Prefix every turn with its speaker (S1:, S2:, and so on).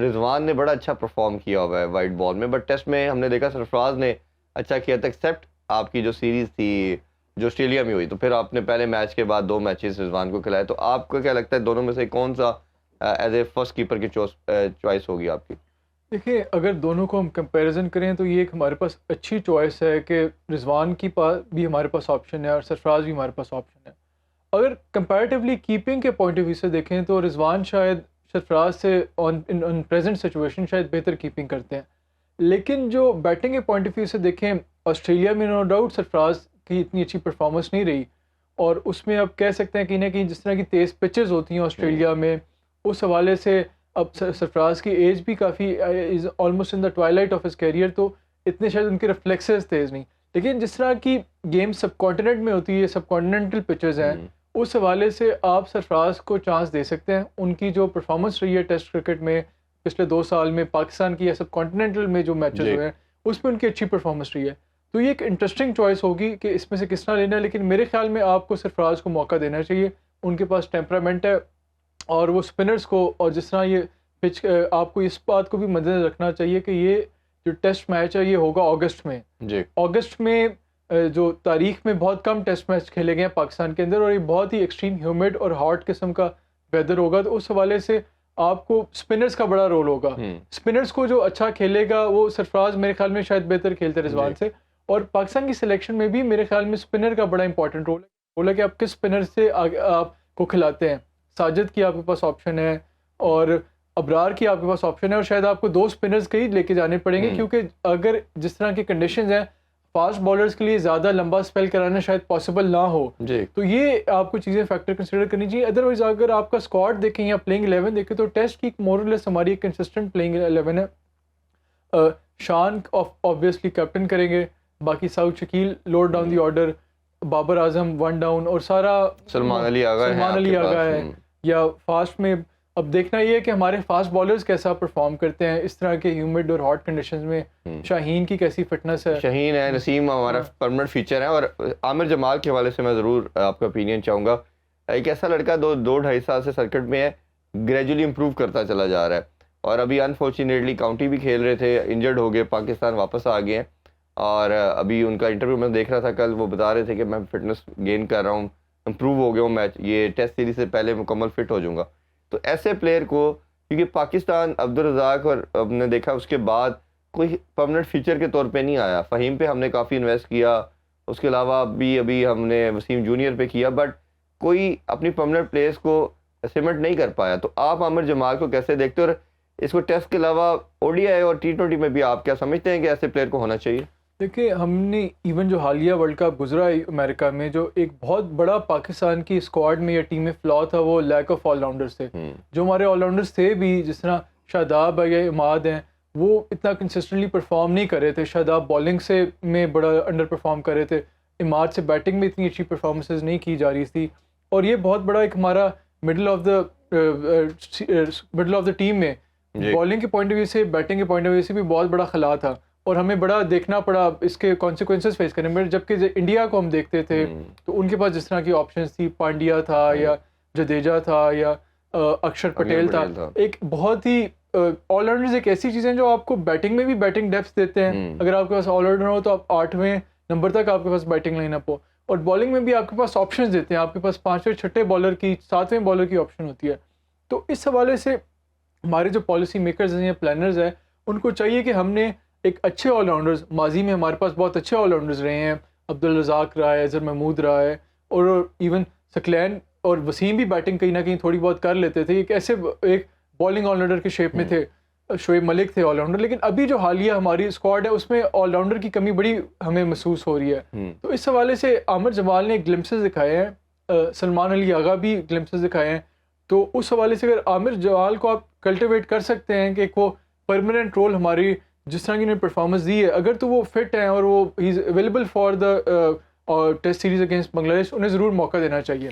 S1: रिजवान ने बड़ा अच्छा परफॉर्म किया हुआ है वाइट बॉल में, बट टेस्ट में हमने देखा सरफराज ने अच्छा किया था, एक्सेप्ट आपकी जो सीरीज़ थी जो ऑस्ट्रेलिया में हुई। तो फिर आपने पहले मैच के बाद 2 मैचेस रिजवान को खिलाए, तो आपको क्या लगता है दोनों में से कौन सा एज ए फर्स्ट कीपर की चॉइस होगी आपकी?
S2: देखिए, अगर दोनों को हम कंपैरिजन करें तो ये एक हमारे पास अच्छी चॉइस है कि रिजवान की पास भी हमारे पास ऑप्शन है और सरफराज भी हमारे पास ऑप्शन है। अगर कंपैरेटिवली कीपिंग के पॉइंट ऑफ व्यू से देखें तो रिजवान शायद सरफराज से ऑन प्रेजेंट सिचुएशन शायद बेहतर कीपिंग करते हैं। लेकिन जो बैटिंग के पॉइंट ऑफ व्यू से देखें, ऑस्ट्रेलिया में नो डाउट सरफराज की इतनी अच्छी परफॉर्मेंस नहीं रही, और उसमें आप कह सकते हैं कहीं ना कहीं जिस तरह की तेज़ पिचेस होती हैं ऑस्ट्रेलिया में, उस हवाले से अब सरफराज की एज भी काफ़ी is almost in the twilight of his career, तो इतने शायद उनके रिफ्लेक्सेस तेज़ नहीं। लेकिन जिस तरह की गेम सब कॉन्टिनेंट में होती है, सब कॉन्टिनेंटल पिचेस हैं, उस हवाले से आप सरफराज को चांस दे सकते हैं। उनकी जो परफॉर्मेंस रही है टेस्ट क्रिकेट में पिछले 2 साल में, पाकिस्तान की या सब कॉन्टिनेंटल में जो मैचेस
S1: जी।
S2: हुए हैं उसमें उनकी अच्छी परफॉर्मेंस रही है। तो ये एक इंटरेस्टिंग चॉइस होगी कि इसमें से किसना लेना है, लेकिन मेरे ख्याल में आपको सरफराज को मौका देना चाहिए। उनके पास टेम्परामेंट है और वो स्पिनर्स को, और जिस तरह ये पिच, आपको इस बात को भी मद्देनजर रखना चाहिए कि ये जो टेस्ट मैच है ये होगा अगस्त में।
S1: जी।
S2: अगस्त में जो तारीख में बहुत कम टेस्ट मैच खेले गए हैं पाकिस्तान के अंदर, और ये बहुत ही एक्सट्रीम ह्यूमिड और हॉट किस्म का वेदर होगा, तो उस हवाले से आपको स्पिनर्स का बड़ा रोल होगा। स्पिनर्स को जो अच्छा खेलेगा वो सरफराज मेरे ख्याल में शायद बेहतर खेलते हैं रिजवान से, और पाकिस्तान की सिलेक्शन में भी मेरे ख्याल में स्पिनर का बड़ा इंपॉर्टेंट रोल है कि आप किस स्पिनर से आपको खिलाते हैं। साजिद की आपके पास ऑप्शन है और अबरार की आपके पास ऑप्शन है, और शायद आपको 2 स्पिनर्स के ही लेके जाने पड़ेंगे, क्योंकि अगर जिस तरह की कंडीशंस हैं फास्ट बॉलर्स के लिए ज़्यादा लंबा स्पेल कराना शायद पॉसिबल ना हो।
S1: जी।
S2: तो ये आपको चीज़ें फैक्टर कंसिडर करनी चाहिए। अदरवाइज अगर आपका स्क्वाड देखें या प्लेइंग 11 देखें तो टेस्ट की मोर और लेस हमारी एक कंसिस्टेंट प्लेइंग 11 है। शान ऑब्वियसली कैप्टन करेंगे, बाकी Saud Shakeel lower down the order, Babar Azam 1 down, और सारा
S1: सलमान अली आगा है
S2: सलमान अली
S1: आपके
S2: आगा
S1: पास।
S2: है। या फास्ट में अब देखना ये है कि हमारे फास्ट बॉलर्स कैसा परफॉर्म करते हैं इस तरह के ह्यूमिड और हॉट कंडीशंस में। शाहीन की कैसी फिटनेस है,
S1: शाहीन है, नसीम हमारा परमानेंट फीचर है, और आमिर जमाल के हवाले से मैं ज़रूर आपका ओपिनियन चाहूँगा। एक ऐसा लड़का 2-2.5 साल से सर्किट में है, ग्रेजुअली इंप्रूव करता चला जा रहा है, और अभी अनफॉर्चुनेटली काउंटी भी खेल रहे थे, इंजर्ड हो गए, पाकिस्तान वापस आ गए हैं, और अभी उनका इंटरव्यू मैं देख रहा था कल, वो बता रहे थे कि मैं फिटनेस गेन कर रहा हूँ, इंप्रूव हो गया हूँ, मैच ये टेस्ट सीरीज से पहले मुकम्मल फिट हो जाऊँगा। तो ऐसे प्लेयर को, क्योंकि पाकिस्तान अब्दुल रज़ाक और हमने देखा उसके बाद कोई परमानेंट फीचर के तौर पे नहीं आया। फ़हीम पे हमने काफ़ी इन्वेस्ट किया, उसके अलावा भी अभी हमने वसीम जूनियर पे किया, बट कोई अपनी परमानेंट प्लेयर्स को सिमेंट नहीं कर पाया। तो आप आमिर जमाल को कैसे देखते हो, और इसको टेस्ट के अलावा ओडीआई और T20 में भी आप क्या समझते हैं कि ऐसे प्लेयर को होना चाहिए?
S2: देखिए हमने इवन जो हालिया वर्ल्ड कप गुजरा है अमेरिका में, जो एक बहुत बड़ा पाकिस्तान की स्क्वाड में या टीम में फ्लॉ था वो लैक ऑफ ऑलराउंडर्स थे। जो हमारे ऑलराउंडर्स थे भी, जिस तरह शादाब है या इमाद हैं, वो इतना कंसिस्टेंटली परफॉर्म नहीं कर रहे थे। शादाब बॉलिंग से में बड़ा अंडर परफॉर्म कर रहे थे, इमाद से बैटिंग में इतनी अच्छी परफॉर्मेंसेज नहीं की जा रही थी, और ये बहुत बड़ा एक हमारा मिडल ऑफ द टीम में बॉलिंग के पॉइंट ऑफ व्यू से, बैटिंग के पॉइंट ऑफ व्यू से भी बहुत बड़ा खला था, और हमें बड़ा देखना पड़ा इसके कॉन्सिक्वेंसेस फेस करने में। जबकि इंडिया को हम देखते थे तो उनके पास जिस तरह की ऑप्शंस थी, पांड्या था या जडेजा था या अक्षर पटेल था, एक बहुत ही ऑलराउंडर्स एक ऐसी चीज़ें जो आपको बैटिंग में भी बैटिंग डेप्थ देते हैं। अगर आपके पास ऑलराउंडर हो तो आप 8वें नंबर तक आपके पास बैटिंग लाइनअप हो, और बॉलिंग में भी आपके पास ऑप्शंस देते हैं, आपके पास 5वें 6ठे बॉलर की, 7वें बॉलर की ऑप्शन होती है। तो इस हवाले से हमारे जो पॉलिसी मेकर्स हैं या प्लानर्स हैं, उनको चाहिए कि हमने एक अच्छे ऑलराउंडर्स, माजी में हमारे पास बहुत अच्छे ऑलराउंडर्स रहे हैं, अब्दुल रज़ाक रहा है, अज़हर महमूद रहा है, और इवन सकलैन और वसीम भी बैटिंग कहीं ना कहीं थोड़ी बहुत कर लेते थे। एक ऐसे एक बॉलिंग ऑलराउंडर के शेप में थे, शोएब मलिक थे ऑलराउंडर। लेकिन अभी जो हालिया हमारी स्क्वाड है उसमें ऑलराउंडर की कमी बड़ी हमें महसूस हो रही है। तो इस हवाले से आमिर जमाल ने ग्लिम्पसेस दिखाए हैं, सलमान अली आगा भी ग्लिम्पसेस दिखाए हैं। तो उस हवाले से अगर आमिर जमाल को आप कल्टिवेट कर सकते हैं कि वो परमानेंट रोल हमारी जिस तरह की उन्होंने परफॉर्मेंस दी है, अगर तो वो फिट हैं और वो ही is available for the test series against Bangladesh, उन्हें ज़रूर मौका देना चाहिए।